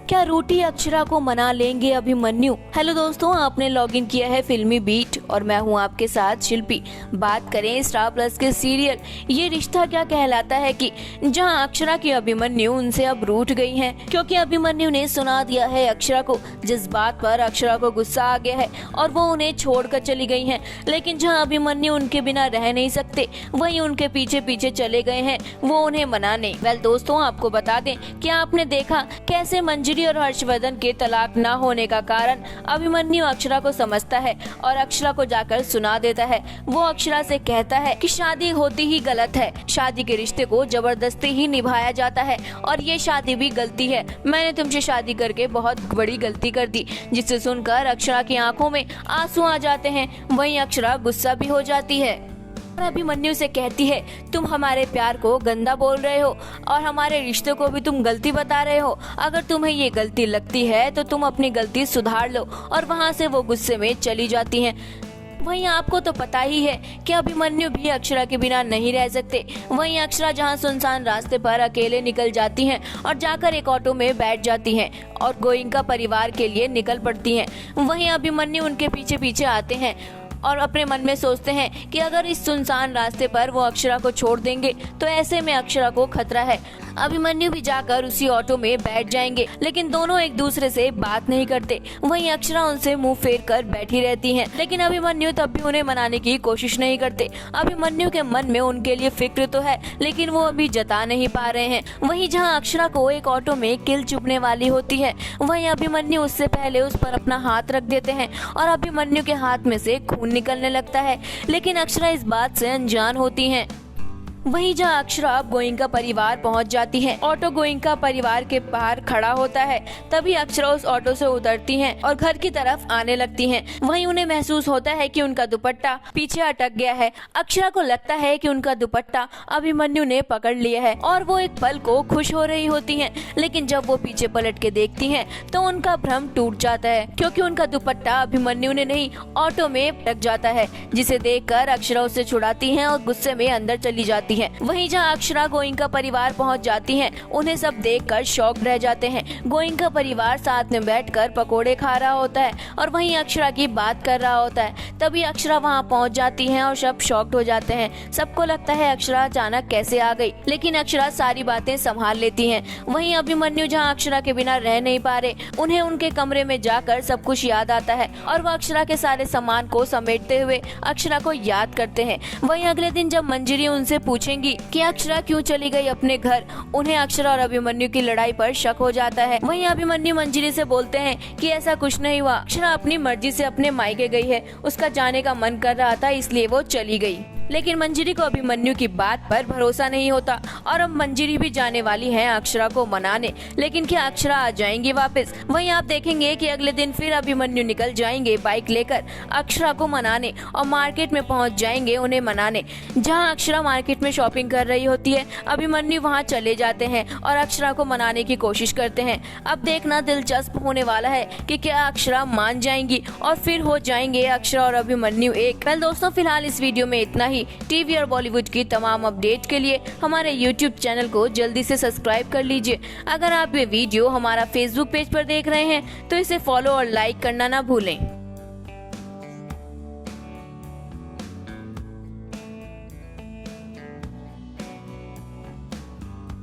क्या रूठी अक्षरा को मना लेंगे अभिमन्यु? हेलो दोस्तों, आपने लॉगिन किया है फिल्मी बीट और मैं हूं आपके साथ शिल्पी। बात करें स्टार प्लस के सीरियल ये रिश्ता क्या कहलाता है कि जहां अक्षरा की अभिमन्यु उनसे अब रूठ गई हैं, क्योंकि अभिमन्यु ने सुना दिया है अक्षरा को, जिस बात पर अक्षरा को गुस्सा आ गया है और वो उन्हें छोड़कर चली गई हैं। लेकिन जहां अभिमन्यु उनके बिना रह नहीं सकते, वहीं उनके पीछे पीछे चले गए हैं वो उन्हें मनाने। वेल दोस्तों, आपको बता दें कि आपने देखा कैसे मंजरी और हर्षवर्धन के तलाक न होने का कारण अभिमन्यु अक्षरा को समझता है और अक्षरा को जाकर सुना देता है। वो अक्षरा से कहता है कि शादी होती ही गलत है, शादी के रिश्ते को जबरदस्ती ही निभाया जाता है और ये शादी भी गलती है। मैंने तुमसे शादी करके बहुत बड़ी गलती कर दी। जिसे सुनकर अक्षरा की आंखों में आंसू आ जाते हैं। वहीं अक्षरा गुस्सा भी हो जाती है और अभिमन्यु से कहती है, तुम हमारे प्यार को गंदा बोल रहे हो और हमारे रिश्ते को भी तुम गलती बता रहे हो। अगर तुम्हें ये गलती लगती है तो तुम अपनी गलती सुधार लो। और वहाँ से वो गुस्से में चली जाती हैं। वहीं आपको तो पता ही है कि अभिमन्यु भी अक्षरा के बिना नहीं रह सकते। वहीं अक्षरा जहां सुनसान रास्ते पर अकेले निकल जाती हैं और जाकर एक ऑटो में बैठ जाती हैं और गोइंका परिवार के लिए निकल पड़ती हैं। वहीं अभिमन्यु उनके पीछे पीछे आते हैं और अपने मन में सोचते हैं कि अगर इस सुनसान रास्ते पर वो अक्षरा को छोड़ देंगे तो ऐसे में अक्षरा को खतरा है। अभिमन्यु भी जाकर उसी ऑटो में बैठ जाएंगे, लेकिन दोनों एक दूसरे से बात नहीं करते। वहीं अक्षरा उनसे मुंह फेर कर बैठी रहती हैं, लेकिन अभिमन्यु तब भी उन्हें मनाने की कोशिश नहीं करते। अभिमन्यु के मन में उनके लिए फिक्र तो है, लेकिन वो अभी जता नहीं पा रहे हैं। वहीं जहां अक्षरा को एक ऑटो में किल चुभने वाली होती है, वहीं अभिमन्यु उससे पहले उस पर अपना हाथ रख देते हैं और अभिमन्यु के हाथ में से खून निकलने लगता है, लेकिन अक्षरा इस बात से अनजान होती हैं। वहीं जहां अक्षरा गोइंका परिवार पहुंच जाती है, ऑटो गोइंका परिवार के बाहर खड़ा होता है। तभी अक्षरा उस ऑटो से उतरती हैं और घर की तरफ आने लगती हैं। वहीं उन्हें महसूस होता है कि उनका दुपट्टा पीछे अटक गया है। अक्षरा को लगता है कि उनका दुपट्टा अभिमन्यु ने पकड़ लिया है और वो एक पल को खुश हो रही होती हैं, लेकिन जब वो पीछे पलट के देखती हैं तो उनका भ्रम टूट जाता है, क्योंकि उनका दुपट्टा अभिमन्यु ने नहीं ऑटो में लग जाता है, जिसे देखकर अक्षरा उसे छुड़ाती है और गुस्से में अंदर चली जाती है। वहीं जहां अक्षरा गोइंका परिवार पहुंच जाती हैं, उन्हें सब देखकर शॉक रह जाते हैं। गोइंका परिवार साथ में बैठकर पकोड़े खा रहा होता है और वहीं अक्षरा की बात कर रहा होता है। तभी अक्षरा वहां पहुंच जाती हैं और सब शॉक्ड हो जाते हैं। सबको लगता है अक्षरा अचानक कैसे आ गई, लेकिन अक्षरा सारी बातें संभाल लेती हैं। वहीं अभिमन्यु जहां अक्षरा के बिना रह नहीं पा रहे, उन्हें उनके कमरे में जाकर सब कुछ याद आता है और वह अक्षरा के सारे सामान को समेटते हुए अक्षरा को याद करते हैं। वहीं अगले दिन जब मंजरी उनसे पूछेंगी कि अक्षरा क्यों चली गई अपने घर, उन्हें अक्षरा और अभिमन्यु की लड़ाई पर शक हो जाता है। वहीं अभिमन्यु मंजरी से बोलते हैं कि ऐसा कुछ नहीं हुआ, अक्षरा अपनी मर्जी से अपने मायके गई है, उसका जाने का मन कर रहा था इसलिए वो चली गई। लेकिन मंजरी को अभिमन्यु की बात पर भरोसा नहीं होता और अब मंजरी भी जाने वाली है अक्षरा को मनाने, लेकिन क्या अक्षरा आ जाएंगी वापस? वहीं आप देखेंगे कि अगले दिन फिर अभिमन्यु निकल जाएंगे बाइक लेकर अक्षरा को मनाने और मार्केट में पहुंच जाएंगे उन्हें मनाने। जहां अक्षरा मार्केट में शॉपिंग कर रही होती है, अभिमन्यु वहां चले जाते हैं और अक्षरा को मनाने की कोशिश करते हैं। अब देखना दिलचस्प होने वाला है कि क्या अक्षरा मान जाएंगी और फिर हो जाएंगे अक्षरा और अभिमन्यु एक। वेल दोस्तों, फिलहाल इस वीडियो में इतना ही। टीवी और बॉलीवुड की तमाम अपडेट के लिए हमारे यूट्यूब चैनल को जल्दी से सब्सक्राइब कर लीजिए। अगर आप ये वीडियो हमारा फेसबुक पेज पर देख रहे हैं तो इसे फॉलो और लाइक करना ना भूलें।